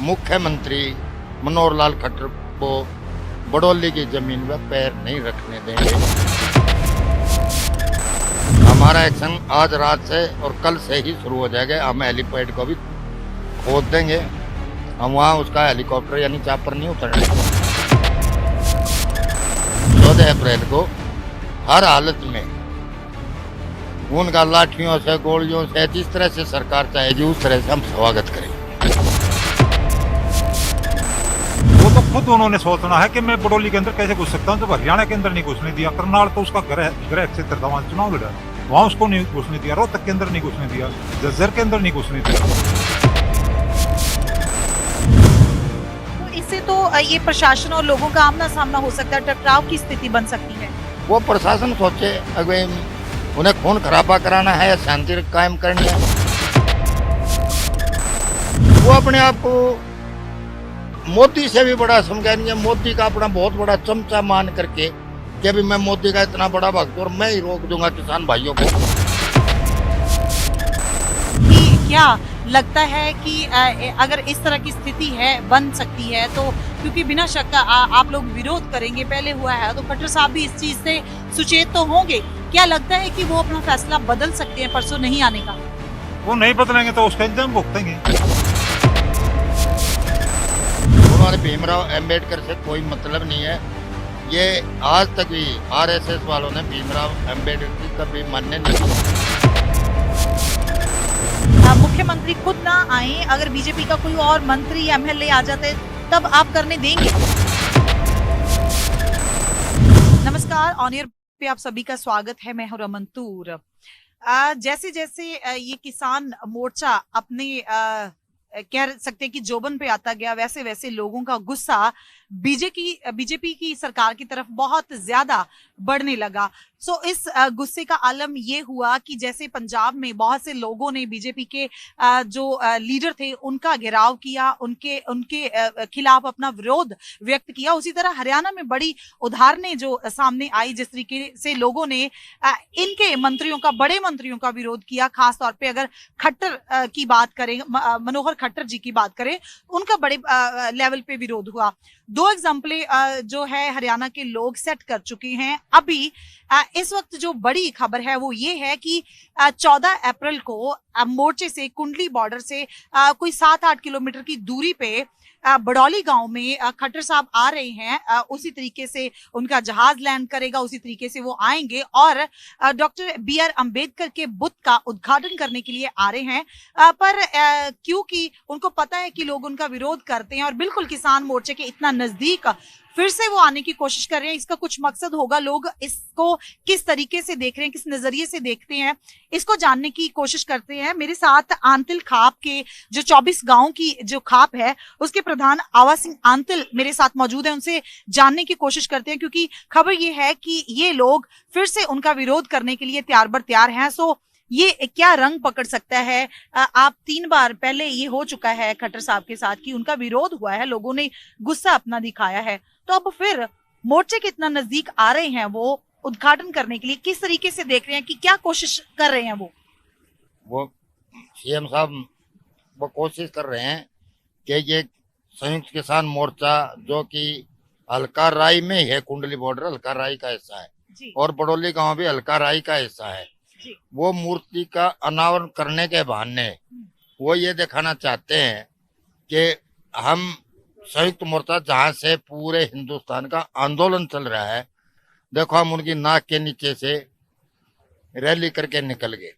मुख्यमंत्री मनोहर लाल खट्टर को बड़ौली की जमीन पर पैर नहीं रखने देंगे। हमारा एक्शन आज रात से और कल से ही शुरू हो जाएगा। हम हेलीपैड को भी खोद देंगे। हम वहाँ उसका हेलीकॉप्टर यानी चापर नहीं उतरने। 14 अप्रैल को हर हालत में उनका लाठियों से, गोलियों से, जिस तरह से सरकार चाहेगी उस तरह से हम स्वागत करेंगे। वो तो खुद उन्होंने सोचना है कि मैं बड़ौली के अंदर कैसे घुस सकता हूँ, जब हरियाणा के अंदर नहीं घुसने दिया। करनाल तो उसका गृह क्षेत्र था, वहाँ चुनाव लड़ा, वहाँ उसको नहीं घुसने दिया। रोहतक के अंदर नहीं घुसने दिया, झज्जर के अंदर नहीं घुसने दिया। तो इससे तो ये प्रशासन और लोगों का आमना सामना हो सकता है, टकराव की स्थिति बन सकती है। वो प्रशासन सोचे अगर उन्हें खून खराबा कराना है या शांति कायम करनी है। वो अपने आप को मोदी से भी बड़ा समझाएंगे। मोदी का अपना बहुत बड़ा चमचा मान करके कि अभी मैं मोदी का इतना बड़ा भक्त और मैं ही रोक दूंगा किसान भाइयों को। क्या लगता है कि अगर इस तरह की स्थिति है बन सकती है तो, क्योंकि बिना शक आप लोग विरोध करेंगे, पहले हुआ है, तो खट्टर साहब भी इस चीज से सुचेत तो होंगे। क्या लगता है कि वो अपना फैसला बदल सकते हैं परसों नहीं आने का? वो नहीं बदलेंगे तो उसका इंतजाम भुगतेंगे। उन्होंने भीमराव अंबेडकर से कोई मतलब नहीं है। ये आज तक भी आरएसएस वालों ने भीमराव अंबेडकर की कभी मान्य नहीं की। मुख्यमंत्री खुद ना आए, अगर बीजेपी का कोई और मंत्री या एमएलए आ जाते तब आप करने देंगे? नमस्कार, ऑन एयर पे आप सभी का स्वागत है। मैं हूं रमन तूर। जैसे जैसे ये किसान मोर्चा अपने कह सकते हैं कि जोबन पे आता गया, वैसे वैसे लोगों का गुस्सा बीजेपी की सरकार की तरफ बहुत ज्यादा बढ़ने लगा। सो इस गुस्से का आलम ये हुआ कि जैसे पंजाब में बहुत से लोगों ने बीजेपी के जो लीडर थे उनका घेराव किया, उनके खिलाफ अपना विरोध व्यक्त किया, उसी तरह हरियाणा में बड़ी उदाहरणें जो सामने आई, जिस तरीके से लोगों ने इनके मंत्रियों का, बड़े मंत्रियों का विरोध किया। खासतौर पे अगर खट्टर की बात करें, मनोहर खट्टर जी की बात करें, उनका बड़े लेवल पे विरोध हुआ। 2 एग्जाम्पलें जो है हरियाणा के लोग सेट कर चुके हैं। अभी इस वक्त जो बड़ी खबर है वो ये है कि 14 अप्रैल को मोर्चे से, कुंडली बॉर्डर से कोई 7-8 किलोमीटर की दूरी पे बड़ौली गांव में खट्टर साहब आ रहे हैं। उसी तरीके से उनका जहाज लैंड करेगा, उसी तरीके से वो आएंगे और डॉक्टर BR अंबेडकर के बुत का उद्घाटन करने के लिए आ रहे हैं। पर क्योंकि उनको पता है कि लोग उनका विरोध करते हैं और बिल्कुल किसान मोर्चे के इतना नजदीक फिर से वो आने की कोशिश कर रहे हैं, इसका कुछ मकसद होगा। लोग इसको किस तरीके से देख रहे हैं, किस नजरिए से देखते हैं, इसको जानने की कोशिश करते हैं। मेरे साथ आंतिल खाप के जो 24 गांव की जो खाप है उसके प्रधान आवा सिंह आंतिल मेरे साथ मौजूद है, उनसे जानने की कोशिश करते हैं, क्योंकि खबर ये है कि ये लोग फिर से उनका विरोध करने के लिए तैयार बर तैयार हैं। सो ये क्या रंग पकड़ सकता है? आप 3 बार पहले ये हो चुका है खट्टर साहब के साथ कि उनका विरोध हुआ है, लोगों ने गुस्सा अपना दिखाया है, तो अब फिर मोर्चे के इतना नजदीक आ रहे हैं वो उद्घाटन करने के लिए, किस तरीके से देख रहे हैं कि क्या कोशिश कर रहे हैं वो सीएम साहब वो कोशिश कर रहे हैं कि ये संयुक्त किसान मोर्चा जो कि हल्का राई में है, कुंडली बॉर्डर हल्का राई का हिस्सा है जी। और बड़ौली गांव भी हल्का राई का हिस्सा है जी। वो मूर्ति का अनावरण करने के बहाने वो ये दिखाना चाहते हैं कि हम संयुक्त मोर्चा जहां से पूरे हिंदुस्तान का आंदोलन चल रहा है, देखो हम उनकी नाक के नीचे से रैली करके निकल गए।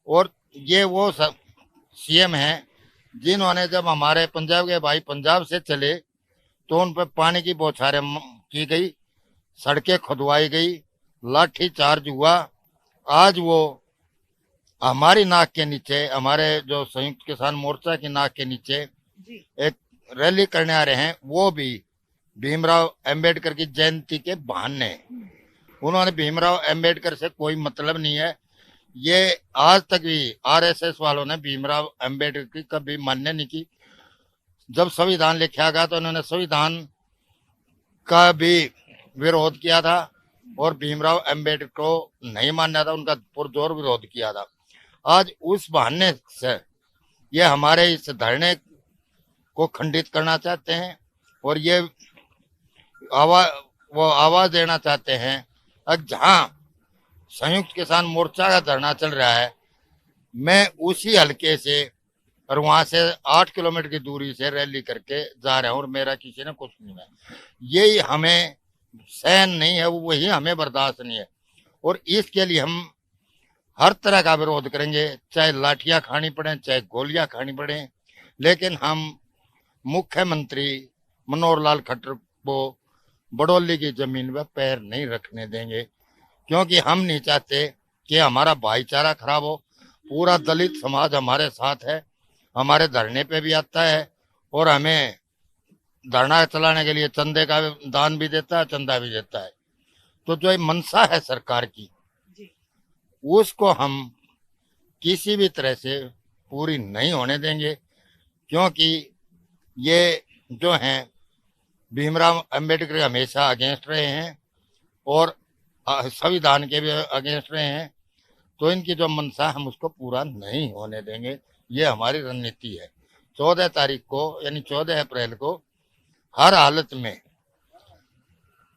और ये वो सब सीएम हैं जिन्होंने जब हमारे पंजाब के भाई पंजाब से चले तो उन पर पानी की बौछारें की गई, सड़कें खुदवाई गई, लाठी चार्ज हुआ। आज वो हमारी नाक के नीचे, हमारे जो संयुक्त किसान मोर्चा की नाक के नीचे एक रैली करने आ रहे हैं, वो भी भीमराव अंबेडकर की जयंती के बहाने। उन्होंने भीमराव अंबेडकर से कोई मतलब नहीं है। ये आज तक भी आरएसएस वालों ने भीमराव अंबेडकर की कभी मान्य नहीं की। जब संविधान लिखा गया तो उन्होंने संविधान का भी विरोध किया था और भीमराव अंबेडकर को नहीं मानना था, उनका पुरजोर विरोध किया था। आज उस बहाने से ये हमारे इस धरने को खंडित करना चाहते हैं और ये आवाज देना चाहते हैं। अब जहां संयुक्त किसान मोर्चा का धरना चल रहा है, मैं उसी हलके से और वहां से 8 किलोमीटर की दूरी से रैली करके जा रहा हूँ और मेरा किसी ने कुछ नहीं है। यही हमें सहन नहीं है, वही हमें बर्दाश्त नहीं है और इसके लिए हम हर तरह का विरोध करेंगे, चाहे लाठियां खानी पड़े, चाहे गोलियां खानी पड़े, लेकिन हम मुख्यमंत्री मनोहर लाल खट्टर को बड़ौली की जमीन पर पैर नहीं रखने देंगे, क्योंकि हम नहीं चाहते कि हमारा भाईचारा खराब हो। पूरा दलित समाज हमारे साथ है, हमारे धरने पे भी आता है और हमें धरना चलाने के लिए चंदे का दान भी देता है, चंदा भी देता है। तो जो ये मनसा है सरकार की, उसको हम किसी भी तरह से पूरी नहीं होने देंगे, क्योंकि ये जो हैं भीमराव अंबेडकर हमेशा अगेंस्ट रहे हैं और संविधान के भी अगेंस्ट रहे हैं। तो इनकी जो मनसा हम उसको पूरा नहीं होने देंगे, ये हमारी रणनीति है। 14 तारीख को यानी 14 अप्रैल को हर हालत में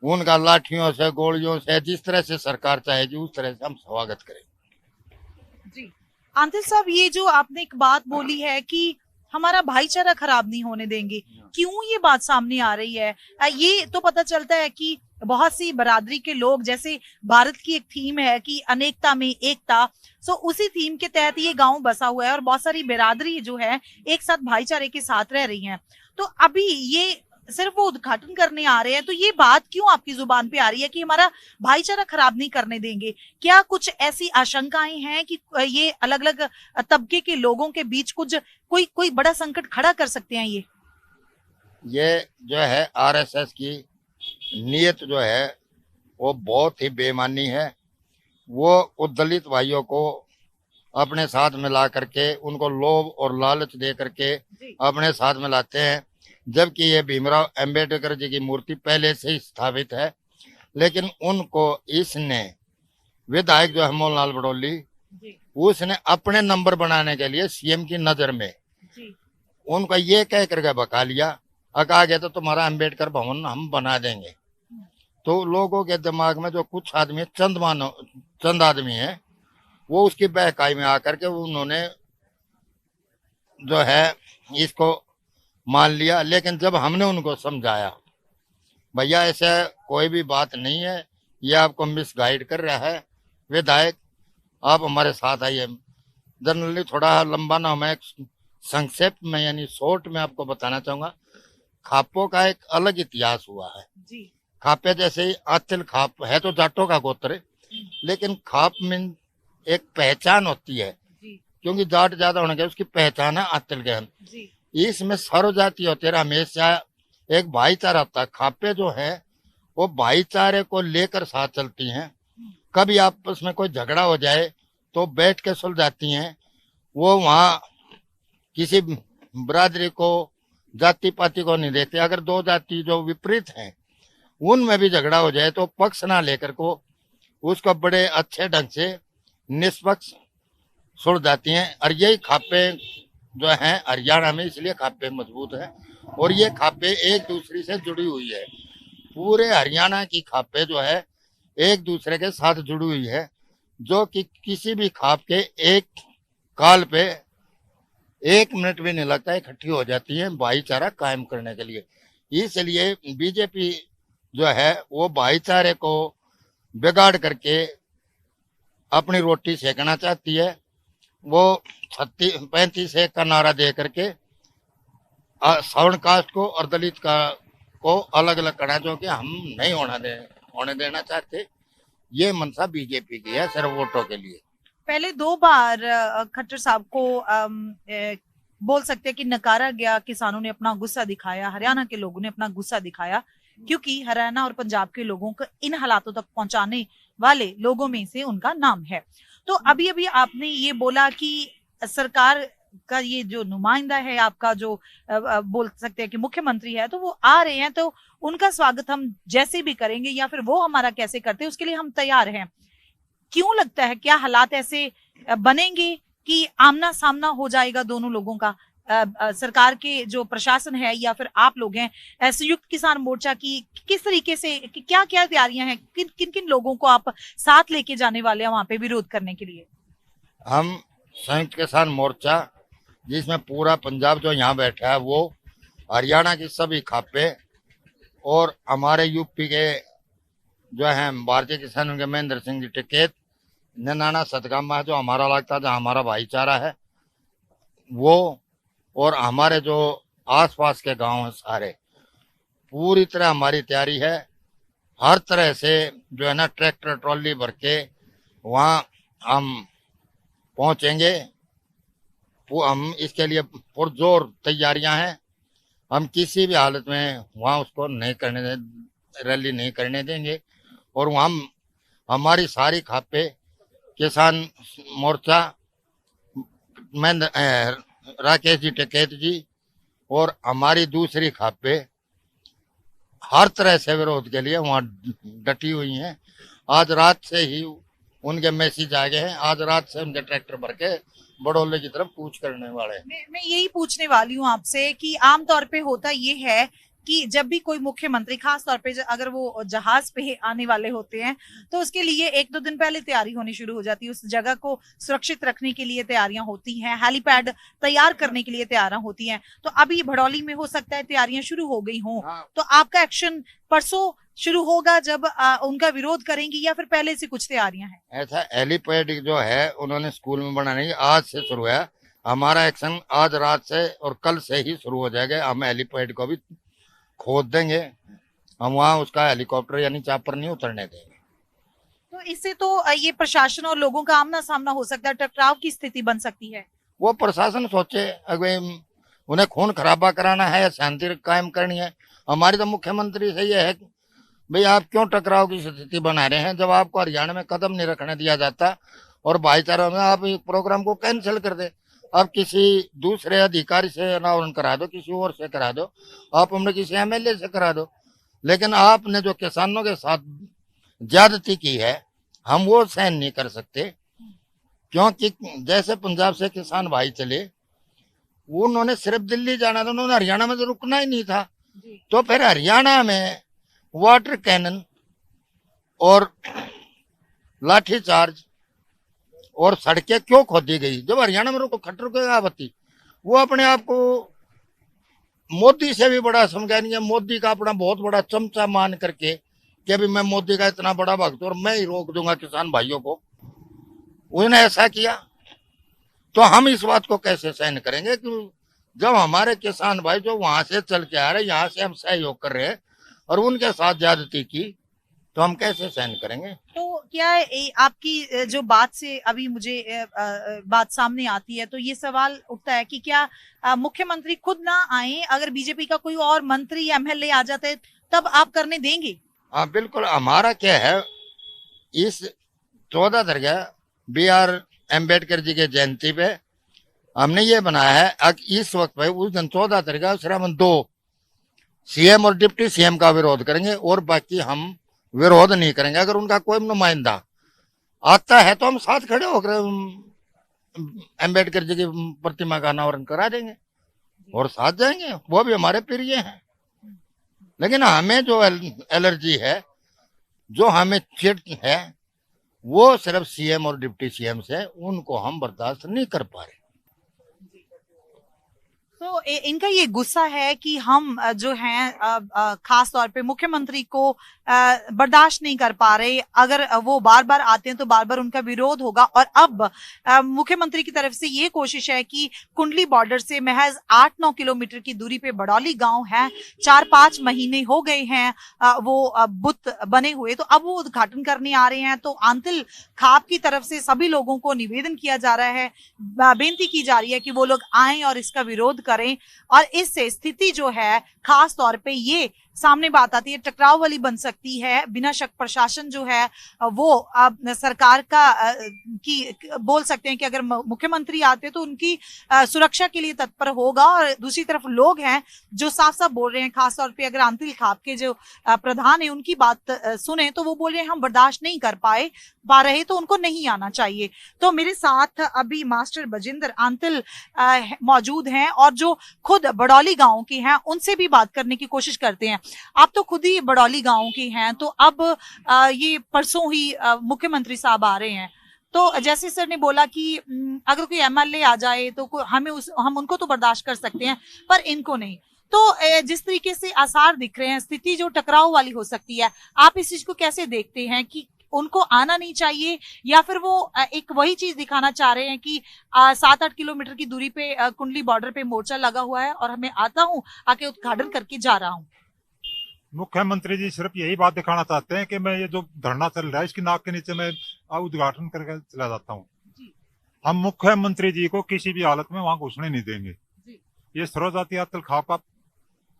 उनका लाठियों से, गोलियों से, जिस तरह से सरकार चाहेगी उस तरह से हम स्वागत करेंगे। जी आंतिल साहब, ये जो आपने एक बात बोली है कि हमारा भाईचारा खराब नहीं होने देंगे, क्यों ये बात सामने आ रही है? ये तो पता चलता है कि बहुत सी बरादरी के लोग, जैसे भारत की एक थीम है कि अनेकता में एकता, सो उसी थीम के तहत ये गांव बसा हुआ है और बहुत सारी बिरादरी जो है एक साथ भाईचारे के साथ रह रही हैं। तो अभी ये सिर्फ वो उद्घाटन करने आ रहे हैं, तो ये बात क्यों आपकी जुबान पे आ रही है कि हमारा भाईचारा खराब नहीं करने देंगे? क्या कुछ ऐसी आशंकाएं हैं कि ये अलग अलग तबके के लोगों के बीच कुछ कोई बड़ा संकट खड़ा कर सकते हैं? ये जो है आरएसएस की नीयत जो है वो बहुत ही बेईमानी है। वो दलित भाइयों को अपने साथ मिला करके उनको लोभ और लालच दे करके अपने साथ मिलाते हैं, जबकि ये भीमराव अंबेडकर जी की मूर्ति पहले से ही स्थापित है। लेकिन उनको इसने विधायक जो है मोहनलाल बड़ौली, उसने अपने नंबर बनाने के लिए सीएम की नजर में उनको ये कह करके बका लिया, आ गया तो तुम्हारा अंबेडकर भवन हम बना देंगे। तो लोगों के दिमाग में जो कुछ आदमी चंद आदमी है, वो उसकी बहकाई में आकर के उन्होंने जो है इसको मान लिया। लेकिन जब हमने उनको समझाया, भैया ऐसे कोई भी बात नहीं है, ये आपको मिसगाइड कर रहा है विधायक, आप हमारे साथ आइए। जनरली थोड़ा लंबा ना, मैं संक्षेप में यानी शॉर्ट में आपको बताना चाहूंगा। खापों का एक अलग इतिहास हुआ है जी। खापे जैसे ही आतिल खाप है तो जाटों का गोत्र, लेकिन खाप में एक पहचान होती है जी। क्योंकि जाट ज्यादा होने के उसकी पहचान है आतिल के जी। इसमें सर्वजाति होते रहे, हमेशा एक भाईचारा होता है। खापे जो है वो भाईचारे को लेकर साथ चलती हैं। कभी आपस में कोई झगड़ा हो जाए तो बैठ के सुलझाती हैं। वो वहाँ किसी बरादरी को, जाति पाति को नहीं देखते। अगर दो जाति जो विपरीत हैं उनमें भी झगड़ा हो जाए तो पक्ष ना लेकर को उसको बड़े अच्छे ढंग से निष्पक्ष सुलझाती हैं। और यही खापे जो हैं हरियाणा में, इसलिए खापे मजबूत है और ये खापे एक दूसरे से जुड़ी हुई है। पूरे हरियाणा की खापे जो है एक दूसरे के साथ जुड़ी हुई है, जो कि किसी भी खाप के एक काल पे 1 मिनट भी नहीं लगता, इकट्ठी हो जाती है भाईचारा कायम करने के लिए। इसलिए बीजेपी जो है वो भाईचारे को बिगाड़ करके अपनी रोटी सेकना चाहती है। वो 35-1 का नारा दे करके सवर्ण कास्ट को और दलित को अलग अलग करना, जो कि हम नहीं होने देना चाहते। ये मनसा बीजेपी की है, सिर्फ वोटों के लिए। पहले 2 बार खट्टर साहब को बोल सकते हैं कि नकारा गया। किसानों ने अपना गुस्सा दिखाया, हरियाणा के लोगों ने अपना गुस्सा दिखाया, क्योंकि हरियाणा और पंजाब के लोगों को इन हालातों तक पहुंचाने वाले लोगों में से उनका नाम है। तो अभी अभी आपने ये बोला कि सरकार का ये जो नुमाइंदा है आपका, जो बोल सकते हैं कि मुख्यमंत्री है, तो वो आ रहे हैं, तो उनका स्वागत हम जैसे भी करेंगे या फिर वो हमारा कैसे करते हैं उसके लिए हम तैयार हैं। क्यों लगता है, क्या हालात ऐसे बनेंगे कि आमना सामना हो जाएगा दोनों लोगों का? सरकार के जो प्रशासन है या फिर आप लोग हैं, संयुक्त किसान मोर्चा की किस तरीके से क्या क्या तैयारियां हैं, किन किन लोगों को आप साथ लेके जाने वाले हैं वहां पे विरोध करने के लिए? हम संयुक्त किसान मोर्चा, जिसमें पूरा पंजाब जो यहाँ बैठा है, वो हरियाणा की सभी खापे और हमारे यूपी के जो हैं भारतीय किसान यूनियन के महेंद्र सिंह जी टिकैत, ननाना सतगामा जो हमारा लगता था, हमारा भाईचारा है वो, और हमारे जो आसपास के गांव हैं सारे, पूरी तरह हमारी तैयारी है। हर तरह से जो है ना ट्रैक्टर ट्रॉली भर के वहाँ हम पहुंचेंगे। हम इसके लिए पुरजोर तैयारियां हैं। हम किसी भी हालत में वहाँ उसको नहीं करने रैली नहीं करने देंगे। और वहाँ हमारी सारी खापे किसान मोर्चा में राकेश जी टिकैत जी और हमारी दूसरी खापे हर तरह से विरोध के लिए वहाँ डटी हुई हैं। आज रात से ही उनके मैसेज आ गए हैं। आज रात से उनके ट्रैक्टर भर के बड़ौले की तरफ कूच करने वाले हैं। मैं यही पूछने वाली हूँ आपसे कि आमतौर पे होता ये है कि जब भी कोई मुख्यमंत्री, खास तौर पे अगर वो जहाज पे आने वाले होते हैं, तो उसके लिए 1-2 दिन पहले तैयारी होनी शुरू हो जाती है। उस जगह को सुरक्षित रखने के लिए तैयारियां होती हैं, हेलीपैड तैयार करने के लिए तैयारियां होती हैं। तो अभी भड़ौली में हो सकता है तैयारियां शुरू हो गई हों। हाँ। तो आपका एक्शन परसों शुरू होगा जब उनका विरोध करेंगी, या फिर पहले से कुछ तैयारियां हैं? ऐसा हेलीपैड जो है उन्होंने स्कूल में बनाने की आज से शुरू है। हमारा एक्शन आज रात से और कल से ही शुरू हो जाएगा। हम हेलीपैड को भी खोद देंगे। हम वहाँ उसका हेलीकॉप्टर यानी चापर नहीं उतरने देंगे। तो इससे तो ये प्रशासन और लोगों का आमना सामना हो सकता है, टकराव की स्थिति बन सकती है। वो प्रशासन सोचे अगर उन्हें खून खराबा कराना है या शांति कायम करनी है। हमारी तो मुख्यमंत्री से ये है कि भाई आप क्यों टकराव की स्थिति बना रहे हैं, जब आपको हरियाणा में कदम नहीं रखने दिया जाता और भाईचारा में आप इस प्रोग्राम को कैंसिल कर दे। आप किसी दूसरे अधिकारी से अनावरण करा दो, किसी और से करा दो, आप हमने किसी एमएलए से करा दो, लेकिन आपने जो किसानों के साथ ज्यादती की है हम वो सहन नहीं कर सकते। क्योंकि जैसे पंजाब से किसान भाई चले, उन्होंने सिर्फ दिल्ली जाना था, उन्होंने हरियाणा में तो रुकना ही नहीं था। तो फिर हरियाणा में वाटर कैनन और लाठीचार्ज और सड़कें क्यों खोदी गई? जब हरियाणा में रुको खट्टर को आपत्ति, वो अपने आप को मोदी से भी बड़ा समझाएंगे, मोदी का अपना बहुत बड़ा चमचा मान करके कि अभी मैं मोदी का इतना बड़ा भक्त और मैं ही रोक दूंगा किसान भाइयों को। उन्होंने ऐसा किया तो हम इस बात को कैसे सहन करेंगे कि जब हमारे किसान भाई जो वहां से चल के आ रहे, यहाँ से हम सहयोग कर रहे हैं और उनके साथ ज्यादती की, तो हम कैसे सहन करेंगे? तो क्या आपकी जो बात से अभी मुझे बात सामने आती है, तो ये सवाल उठता है कि क्या मुख्यमंत्री खुद ना आए, अगर बीजेपी का कोई और मंत्री या एमएलए आ जाते तब आप करने देंगे? हाँ बिल्कुल। हमारा क्या है, इस 14 तारीख BR अम्बेडकर जी के जयंती पे हमने ये बनाया है इस वक्त पे, उस दिन 14 तारीख सिर्फ हम 2 CM और डिप्टी CM का विरोध करेंगे और बाकी हम विरोध नहीं करेंगे। अगर उनका कोई नुमाइंदा आता है तो हम साथ खड़े होकर अम्बेडकर जी की प्रतिमा का अनावरण करा देंगे और साथ जाएंगे। वो भी हमारे प्रिय हैं। लेकिन हमें जो एलर्जी है, जो हमें चिढ़ है, वो सिर्फ CM और डिप्टी CM से, उनको हम बर्दाश्त नहीं कर पा रहे। तो इनका ये गुस्सा है कि हम जो हैं खास तौर पे मुख्यमंत्री को बर्दाश्त नहीं कर पा रहे। अगर वो बार बार आते हैं तो बार बार उनका विरोध होगा। और अब मुख्यमंत्री की तरफ से ये कोशिश है कि कुंडली बॉर्डर से महज 8-9 किलोमीटर की दूरी पे बड़ौली गांव है, 4-5 महीने हो गए हैं वो बुत बने हुए, तो अब वो उद्घाटन करने आ रहे हैं। तो आंतिल खाप की तरफ से सभी लोगों को निवेदन किया जा रहा है, बेनती की जा रही है कि वो लोग आए और इसका विरोध करें। और इससे स्थिति जो है, खास तौर पे ये सामने बात आती है, टकराव वाली बन सकती है। बिना शक प्रशासन जो है वो अब सरकार का की बोल सकते हैं कि अगर मुख्यमंत्री आते तो उनकी सुरक्षा के लिए तत्पर होगा। और दूसरी तरफ लोग हैं जो साफ साफ बोल रहे हैं, खासतौर पे अगर आंतिल खाप के जो प्रधान है उनकी बात सुने तो वो बोल रहे हैं हम बर्दाश्त नहीं कर पा रहे तो उनको नहीं आना चाहिए। तो मेरे साथ अभी मास्टर बजिंदर आंतिल मौजूद हैं और जो खुद बड़ौली गांव के हैं उनसे भी बात करने की कोशिश करते हैं। आप तो खुद ही बड़ौली गांव के हैं, तो अब ये परसों ही मुख्यमंत्री साहब आ रहे हैं, तो जैसे सर ने बोला कि अगर कोई एमएलए आ जाए तो हम उनको तो बर्दाश्त कर सकते हैं पर इनको नहीं। तो जिस तरीके से आसार दिख रहे हैं, स्थिति जो टकराव वाली हो सकती है, आप इस चीज को कैसे देखते हैं कि उनको आना नहीं चाहिए या फिर वो एक वही चीज दिखाना चाह रहे हैं कि 7-8 किलोमीटर की दूरी पे कुंडली बॉर्डर पे मोर्चा लगा हुआ है और मैं आता हूँ, आके उद्घाटन करके जा रहा हूँ। मुख्यमंत्री जी सिर्फ यही बात दिखाना चाहते हैं कि मैं ये जो धरना चल रहा है इसकी नाक के नीचे मैं उद्घाटन करके चला जाता हूँ। हम मुख्यमंत्री जी को किसी भी हालत में वहां घुसने नहीं देंगे। ये सर्वजातीय आंतिल खाप का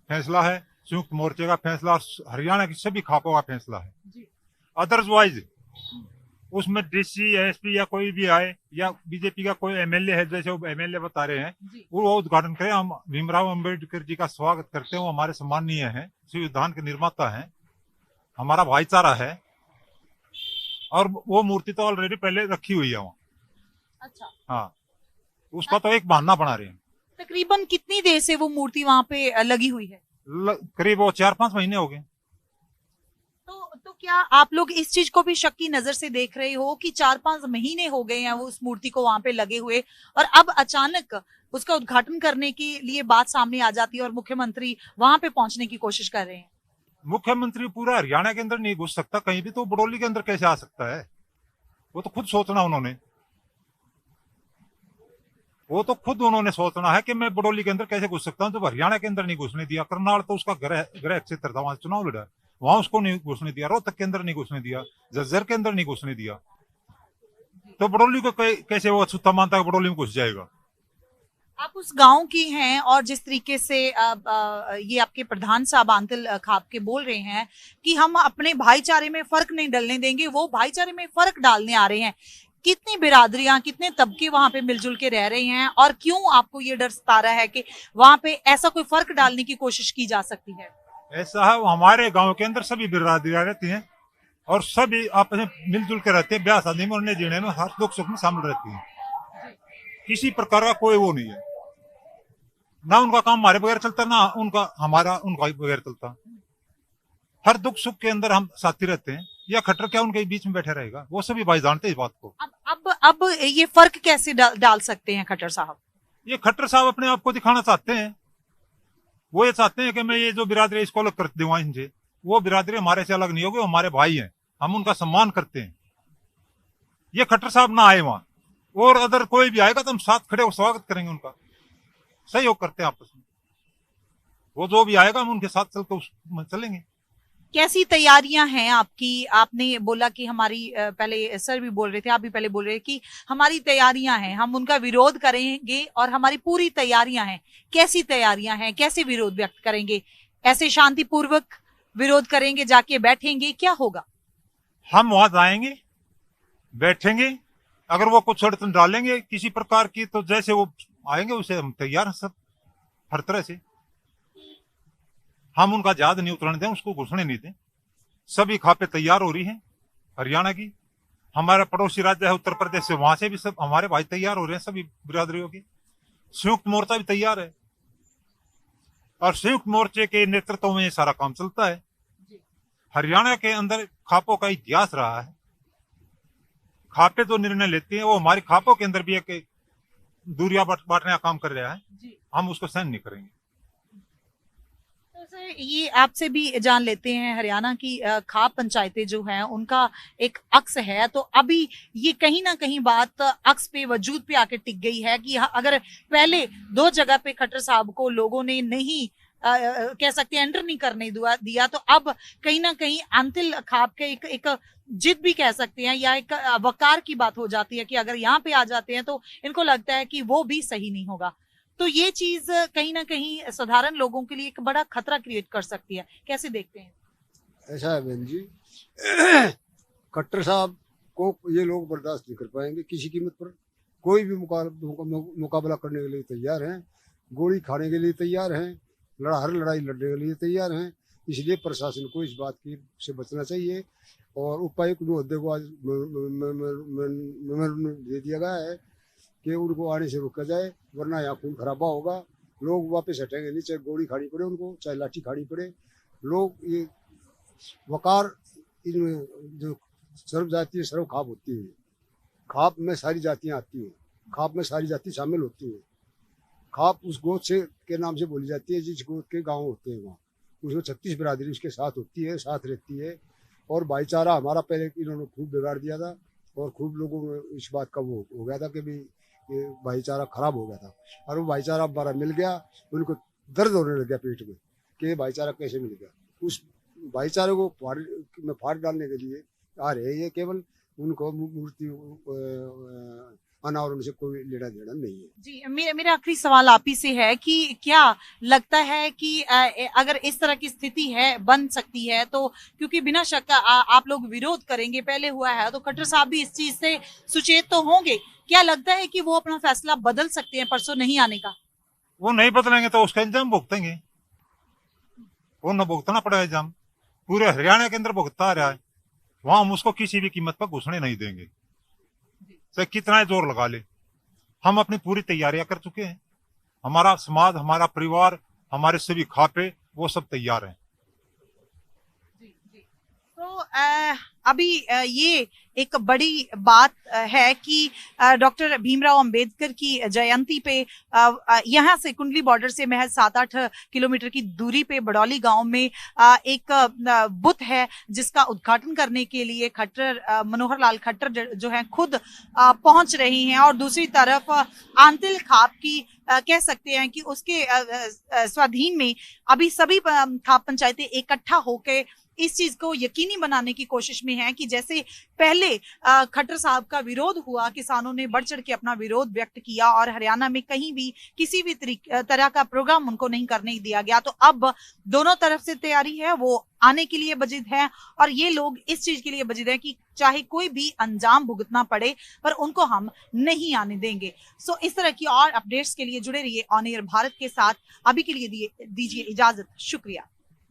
फैसला है, संयुक्त मोर्चे का फैसला और हरियाणा की सभी खापों का फैसला है। अदरवाइज उसमें डीसी एसपी या कोई भी आए या बीजेपी का कोई एमएलए है, जैसे वो एमएलए बता रहे हैं, वो उद्घाटन करें। हम भीमराव अंबेडकर जी का स्वागत करते हैं, वो हमारे सम्माननीय हैं, संविधान के निर्माता हैं, हमारा भाईचारा है और वो मूर्ति तो ऑलरेडी पहले रखी हुई है वहाँ। अच्छा। हाँ, उसका तो एक बहाना बना रहे हैं। तकरीबन कितनी देर से वो मूर्ति वहां पे लगी हुई है? करीब वो 4-5 महीने हो गए। तो क्या आप लोग इस चीज को भी शक की नजर से देख रहे हो कि 4-5 महीने हो गए हैं वो उस मूर्ति को वहां पे लगे हुए और अब अचानक उसका उद्घाटन करने के लिए बात सामने आ जाती है और मुख्यमंत्री वहां पे पहुंचने की कोशिश कर रहे हैं? मुख्यमंत्री पूरा हरियाणा के अंदर नहीं घुस सकता कहीं भी, तो बड़ौली के अंदर कैसे आ सकता है? वो तो खुद सोचना उन्होंने सोचना है कि मैं बड़ौली के अंदर कैसे घुस सकता हूँ, जब हरियाणा के अंदर नहीं घुसने दिया। करनाल तो उसका गृह क्षेत्र था, वहां चुनाव लड़ा, वहां उसको नहीं घुसने दिया। रोहतक के अंदर नहीं घुसने दिया, झज्जर के अंदर नहीं घुसने दिया, तो बड़ौली को कैसे वो अछूता मानता है बड़ौली में घुस जाएगा? आप उस गांव की हैं और जिस तरीके से ये आपके प्रधान साहब आंतिल खाप के बोल रहे हैं कि हम अपने भाईचारे में फर्क नहीं डलने देंगे, वो भाईचारे में फर्क डालने आ रहे हैं। कितनी बिरादरियां, कितने तबके वहां पे मिलजुल के रह रहे हैं और क्यों आपको ये डर सता रहा है कि वहां पे ऐसा कोई फर्क डालने की कोशिश की जा सकती है? ऐसा है, हमारे गांव के अंदर सभी बिरादरियां रहती हैं और सभी आपस में मिलजुल के रहते हैं, ब्याह शादी में, उन्हें जीने में, हर दुख सुख में शामिल रहती हैं। किसी प्रकार का कोई वो नहीं है, ना उनका काम हमारे बगैर चलता, ना उनका बगैर चलता। हर दुख सुख के अंदर हम साथी रहते हैं। या खट्टर क्या उनके बीच में बैठे रहेगा? वो सभी भाई जानते हैं इस बात को। अब ये फर्क कैसे डाल सकते हैं खट्टर साहब? ये खट्टर साहब अपने आप को दिखाना चाहते हैं। वो ये चाहते हैं कि मैं ये जो बिरादरी इसको अलग कर दूंगा इनसे। वो बिरादरी हमारे से अलग नहीं होगी, हमारे भाई हैं, हम उनका सम्मान करते हैं। ये खट्टर साहब ना आए वहां, और अगर कोई भी आएगा तो हम साथ खड़े होकर स्वागत करेंगे उनका, सहयोग करते हैं आपस में। वो जो भी आएगा हम उनके साथ चलकर चलेंगे। कैसी तैयारियां हैं आपकी? आपने बोला कि हमारी, पहले सर भी बोल रहे थे, आप भी पहले बोल रहे कि हमारी तैयारियां हैं, हम उनका विरोध करेंगे और हमारी पूरी तैयारियां हैं। कैसी तैयारियां हैं? कैसे विरोध व्यक्त करेंगे? ऐसे शांतिपूर्वक विरोध करेंगे, जाके बैठेंगे, क्या होगा? हम वहां जाएंगे, बैठेंगे, अगर वो कुछ अड़चन डालेंगे किसी प्रकार की तो जैसे वो आएंगे उसे हम तैयार हैं, सब हर तरह से। हम उनका जहाज नहीं उतरने दें, उसको घुसने नहीं दें। सभी खापे तैयार हो रही हैं हरियाणा की, हमारा पड़ोसी राज्य है उत्तर प्रदेश से, वहां से भी सब हमारे भाई तैयार हो रहे हैं, सभी बिरादरियों की। संयुक्त मोर्चा भी तैयार है और संयुक्त मोर्चे के नेतृत्व में ये सारा काम चलता है। हरियाणा के अंदर खापों का इतिहास रहा है। खापे जो निर्णय लेती हैं वो हमारी खापों के अंदर भी एक दूरियां बांटने का काम कर रहा है, हम उसको सहन नहीं करेंगे। ये आपसे भी जान लेते हैं, हरियाणा की खाप पंचायतें जो हैं उनका एक अक्स है, तो अभी ये कहीं ना कहीं बात अक्स पे, वजूद पे आके टिक गई है कि अगर पहले 2 जगह पे खट्टर साहब को लोगों ने नहीं कह सकते एंटर नहीं करने दिया, तो अब कहीं ना कहीं आंतिल खाप के एक जिद भी कह सकते हैं या एक वकार की बात हो जाती है कि अगर यहाँ पे आ जाते हैं तो इनको लगता है कि वो भी सही नहीं होगा। तो ये चीज कहीं ना कहीं साधारण लोगों के लिए एक बड़ा खतरा क्रिएट कर सकती है, कैसे देखते हैं? ऐसा है बहन जी, खट्टर साहब को ये लोग बर्दाश्त नहीं कर पाएंगे किसी कीमत पर। कोई भी मुकाबला करने के लिए तैयार हैं, गोली खाने के लिए तैयार हैं, हर लड़ाई लड़ने के लिए तैयार हैं। इसलिए प्रशासन को इस बात की से बचना चाहिए। और उपायुक्त महोदय को आज मेमोरेंडम दे दिया गया है कि उनको आने से रोका जाए, वरना यहाँ खून खराबा होगा। लोग वापस हटेंगे नहीं, चाहे गोली खानी पड़े उनको, चाहे लाठी खानी पड़े। लोग ये वकार, इनमें जो सर्व जातीय सर्व खाप होती है, खाप में सारी जातियाँ आती हैं, खाप में सारी जाति शामिल होती हैं। खाप उस गोद से के नाम से बोली जाती है जिस गोद के गांव होते हैं वहाँ, उसमें 36 बिरादरी उसके साथ होती है, साथ रहती है। और भाईचारा हमारा पहले इन्होंने खूब बिगाड़ दिया था, और खूब लोगों में इस बात का वो हो गया था कि भी ये भाईचारा खराब हो गया था। और वो भाईचारा हमारा मिल गया, उनको दर्द होने लग गया पेट में कि ये भाईचारा कैसे मिल गया। उस भाईचारे को फाड़ डालने के लिए आ रहे, ये केवल उनको मूर्ति अनावरण से कोई लेना देना नहीं है। जी, मेरा आखिरी सवाल आप ही से है कि क्या लगता है कि अगर इस तरह की स्थिति है बन सकती है, तो क्योंकि बिना शक आप लोग विरोध करेंगे, पहले हुआ है, तो खट्टर साहब भी इस चीज से सुचेत तो होंगे। क्या लगता है कि वो अपना फैसला बदल सकते हैं परसों नहीं आने का? वो नहीं बदलेंगे तो उसका इंजाम भुगतेंगे, वो न भुगतना पड़ेगा इंजाम। पूरे हरियाणा के अंदर भुगता रहा है, वहां हम उसको किसी भी कीमत पर घुसने नहीं देंगे, चाहे कितना जोर लगा ले। हम अपनी पूरी तैयारियां कर चुके हैं, हमारा समाज, हमारा परिवार, हमारे सभी खापे वो सब तैयार हैं। तो अभी ये एक बड़ी बात है कि डॉक्टर भीमराव अंबेडकर की जयंती पे यहाँ से कुंडली बॉर्डर से महज 7-8 किलोमीटर की दूरी पे बड़ौली गांव में एक बुत है, जिसका उद्घाटन करने के लिए खट्टर मनोहर लाल खट्टर जो है खुद पहुंच रही हैं। और दूसरी तरफ आंतिल खाप की कह सकते हैं कि उसके स्वाधीन में अभी सभी खाप पंचायतें इकट्ठा होकर इस चीज को यकीनी बनाने की कोशिश में है कि जैसे पहले खट्टर साहब का विरोध हुआ, किसानों ने बढ़ चढ़ के अपना विरोध व्यक्त किया और हरियाणा में कहीं भी किसी भी तरह का प्रोग्राम उनको नहीं करने दिया गया, तो अब दोनों तरफ से तैयारी है, वो आने के लिए बजिद है। और ये लोग इस चीज के लिए बजिद है कि चाहे कोई भी अंजाम भुगतना पड़े, पर उनको हम नहीं आने देंगे। सो इस तरह की और अपडेट्स के लिए जुड़े रहिए ऑन एयर भारत के साथ। अभी के लिए दीजिए इजाजत, शुक्रिया।